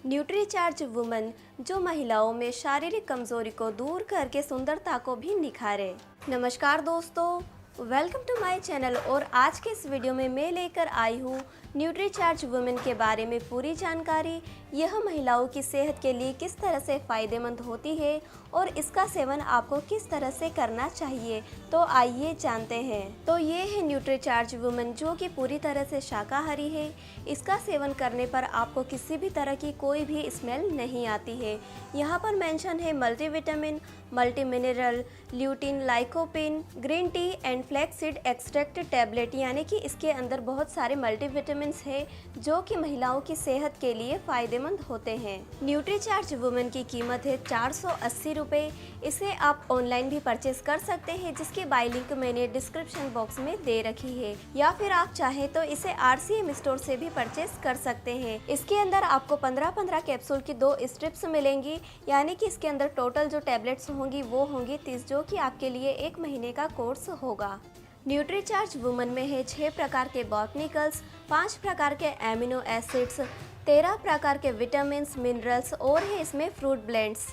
Nutricharge woman जो महिलाओं में शारीरिक कमजोरी को दूर करके सुंदरता को भी निखारे। नमस्कार दोस्तों, वेलकम टू माय चैनल। और आज के इस वीडियो में मैं लेकर आई हूँ न्यूट्रीचार्ज वुमन के बारे में पूरी जानकारी। यह महिलाओं की सेहत के लिए किस तरह से फ़ायदेमंद होती है और इसका सेवन आपको किस तरह से करना चाहिए, तो आइए जानते हैं। तो ये है न्यूट्रीचार्ज वुमन जो कि पूरी तरह से शाकाहारी है। इसका सेवन करने पर आपको किसी भी तरह की कोई भी स्मेल नहीं आती है। यहाँ पर मेंशन है multivitamin, multi mineral, lutein, lycopene, green tea and flaxseed extract tablet, यानी कि इसके अंदर बहुत सारे मल्टीविटामिन्स है जो कि महिलाओं की सेहत के लिए फ़ायदेमंद होते हैं। न्यूट्रीचार्ज वुमन की कीमत है 480 रुपये। इसे आप ऑनलाइन भी परचेज कर सकते हैं, जिसकी बाय लिंक मैंने डिस्क्रिप्शन बॉक्स में दे रखी है, या फिर आप चाहें तो इसे RCM स्टोर से भी परचेज कर सकते हैं। इसके अंदर आपको 15-15 कैप्सूल की 2 स्ट्रिप्स मिलेंगी, यानी कि इसके अंदर टोटल जो टैबलेट्स होंगी वो होंगी 30, जो कि आपके लिए 1 महीने का कोर्स होगा। न्यूट्रीचार्ज वुमन में है 6 प्रकार के बॉटनिकल्स, 5 प्रकार के एमिनो एसिड्स, 13 प्रकार के विटामिन, मिनरल्स और है इसमें फ्रूट ब्लेंड्स।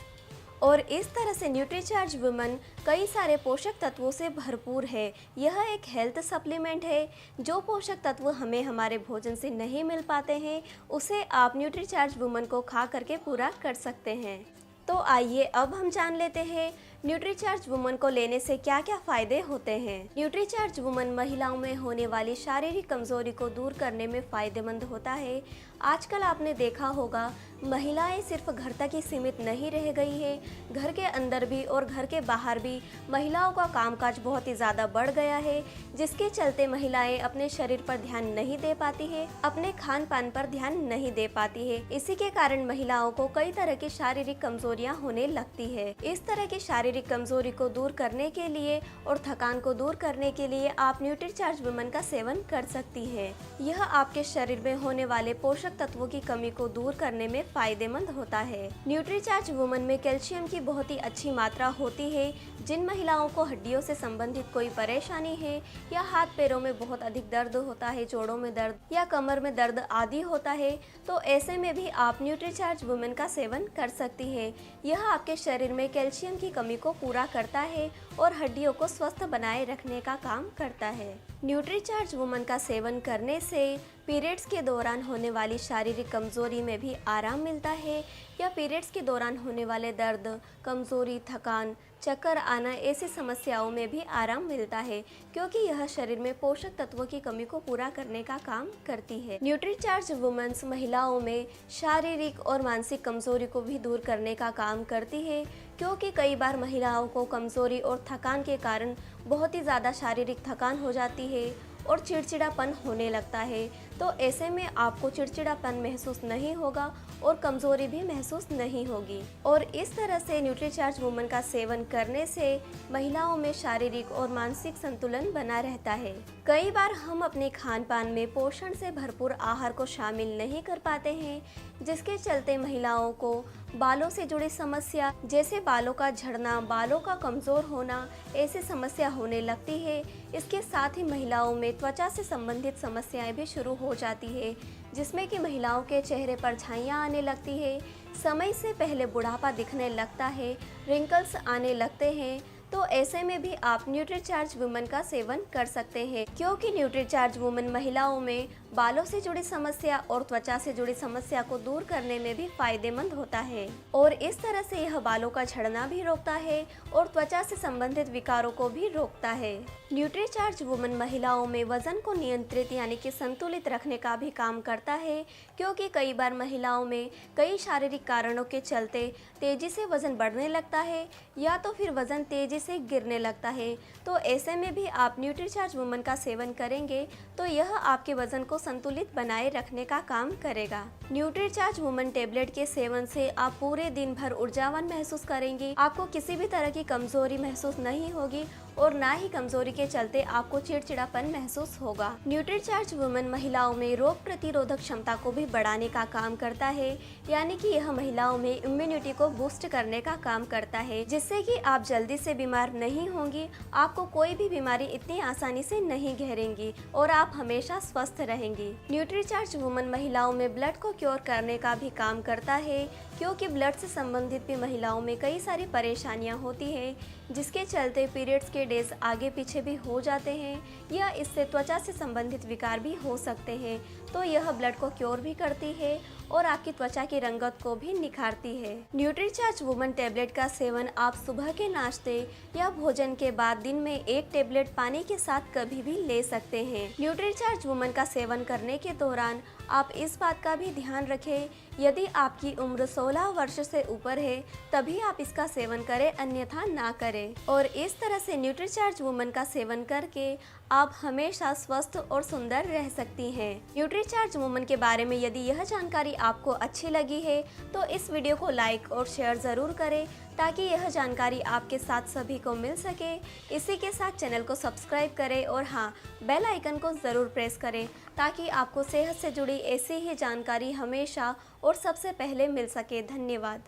और इस तरह से न्यूट्रीचार्ज वुमन कई सारे पोषक तत्वों से भरपूर है। यह एक हेल्थ सप्लीमेंट है। जो पोषक तत्व हमें हमारे भोजन से नहीं मिल पाते हैं, उसे आप न्यूट्रीचार्ज वुमन को खा करके पूरा कर सकते हैं। तो आइए अब हम जान लेते हैं न्यूट्रीचार्ज वुमन को लेने से क्या क्या फ़ायदे होते हैं। न्यूट्रीचार्ज वुमन महिलाओं में होने वाली शारीरिक कमजोरी को दूर करने में फ़ायदेमंद होता है। आजकल आपने देखा होगा महिलाएं सिर्फ घर तक ही सीमित नहीं रह गई है, घर के अंदर भी और घर के बाहर भी महिलाओं का कामकाज बहुत ही ज़्यादा बढ़ गया है, जिसके चलते महिलाएं अपने शरीर पर ध्यान नहीं दे पाती है, अपने खान पान पर ध्यान नहीं दे पाती है। इसी के कारण महिलाओं को कई तरह की शारीरिक कमजोरियां होने लगती है। इस तरह की शारीरिक कमजोरी को दूर करने के लिए और थकान को दूर करने के लिए आप न्यूट्रीचार्ज वुमन का सेवन कर सकती है। यह आपके शरीर में होने वाले पोषक तत्वों की कमी को दूर करने में फायदेमंद होता है। न्यूट्रीचार्ज वुमन में कैल्शियम की बहुत ही अच्छी मात्रा होती है। जिन महिलाओं को हड्डियों से संबंधित कोई परेशानी है या हाथ पैरों में बहुत अधिक दर्द होता है, जोड़ों में दर्द या कमर में दर्द आदि होता है, तो ऐसे में भी आप न्यूट्रीचार्ज वुमन का सेवन कर सकती है। यह आपके शरीर में कैल्शियम की कमी को पूरा करता है और हड्डियों को स्वस्थ बनाए रखने का काम करता है। न्यूट्रीचार्ज वुमन का सेवन करने से पीरियड्स के दौरान होने वाली शारीरिक कमजोरी में भी आराम मिलता है, या पीरियड्स के दौरान होने वाले दर्द, कमजोरी, थकान, चक्कर आना ऐसी समस्याओं में भी आराम मिलता है, क्योंकि यह शरीर में पोषक तत्वों की कमी को पूरा करने का काम करती है। न्यूट्रीचार्ज वुमेन्स महिलाओं में शारीरिक और मानसिक कमजोरी को भी दूर करने का काम करती है, क्योंकि कई बार महिलाओं को कमजोरी और थकान के कारण बहुत ही ज़्यादा शारीरिक थकान हो जाती है और चिड़चिड़ापन होने लगता है। तो ऐसे में आपको चिड़चिड़ापन महसूस नहीं होगा और कमज़ोरी भी महसूस नहीं होगी। और इस तरह से न्यूट्रीचार्ज वुमन का सेवन करने से महिलाओं में शारीरिक और मानसिक संतुलन बना रहता है। कई बार हम अपने खान पान में पोषण से भरपूर आहार को शामिल नहीं कर पाते हैं, जिसके चलते महिलाओं को बालों से जुड़ी समस्या जैसे बालों का झड़ना, बालों का कमज़ोर होना ऐसी समस्या होने लगती है। इसके साथ ही महिलाओं में त्वचा से संबंधित समस्याएं भी शुरू हो जाती है, जिसमें कि महिलाओं के चेहरे पर झाइयाँ आने लगती है, समय से पहले बुढ़ापा दिखने लगता है, रिंकल्स आने लगते हैं। तो ऐसे में भी आप न्यूट्रीचार्ज वुमन का सेवन कर सकते हैं, क्योंकि न्यूट्रीचार्ज वुमन महिलाओं में बालों से जुड़ी समस्या और त्वचा से जुड़ी समस्या को दूर करने में भी फायदेमंद होता है। और इस तरह से यह बालों का झड़ना भी रोकता है और त्वचा से संबंधित विकारों को भी रोकता है। न्यूट्रीचार्ज वुमन महिलाओं में वजन को नियंत्रित यानी कि संतुलित रखने का भी काम करता है, क्योंकि कई बार महिलाओं में कई शारीरिक कारणों के चलते तेजी से वजन बढ़ने लगता है या तो फिर वजन तेजी से गिरने लगता है। तो ऐसे में भी आप न्यूट्रीचार्ज वुमन का सेवन करेंगे तो यह आपके वजन को संतुलित बनाए रखने का काम करेगा। न्यूट्रीचार्ज वुमन टेबलेट के सेवन से आप पूरे दिन भर ऊर्जावान महसूस करेंगी। आपको किसी भी तरह की कमजोरी महसूस नहीं होगी और ना ही कमजोरी के चलते आपको चिड़चिड़ापन महसूस होगा। न्यूट्रीचार्ज वुमन महिलाओं में रोग प्रतिरोधक क्षमता को भी बढ़ाने का काम करता है, यानी कि यह महिलाओं में इम्यूनिटी को बूस्ट करने का काम करता है, जिससे कि आप जल्दी से बीमार नहीं होंगी, आपको कोई भी बीमारी इतनी आसानी से नहीं घेरेंगी और आप हमेशा स्वस्थ रहेंगी। न्यूट्रीचार्ज वुमन महिलाओं में ब्लड को क्योर करने का भी काम करता है, क्योंकि ब्लड से संबंधित भी महिलाओं में कई सारी परेशानियां होती हैं, जिसके चलते पीरियड्स के डेज आगे पीछे भी हो जाते हैं या इससे त्वचा से संबंधित विकार भी हो सकते हैं। तो यह ब्लड को क्योर भी करती है और आपकी त्वचा की रंगत को भी निखारती है। न्यूट्रीचार्ज वुमन टेबलेट का सेवन आप सुबह के नाश्ते या भोजन के बाद दिन में 1 टेबलेट पानी के साथ कभी भी ले सकते हैं। न्यूट्रीचार्ज वुमन का सेवन करने के दौरान आप इस बात का भी ध्यान रखें, यदि आपकी उम्र 16 वर्ष से ऊपर है तभी आप इसका सेवन करें, अन्यथा ना करें। और इस तरह से न्यूट्रीचार्ज वुमन का सेवन करके आप हमेशा स्वस्थ और सुंदर रह सकती हैं। न्यूट्रीचार्ज वुमन के बारे में यदि यह जानकारी आपको अच्छी लगी है तो इस वीडियो को लाइक और शेयर ज़रूर करें, ताकि यह जानकारी आपके साथ सभी को मिल सके। इसी के साथ चैनल को सब्सक्राइब करें और हाँ, बेल आइकन को ज़रूर प्रेस करें, ताकि आपको सेहत से जुड़ी ऐसी ही जानकारी हमेशा और सबसे पहले मिल सके। धन्यवाद।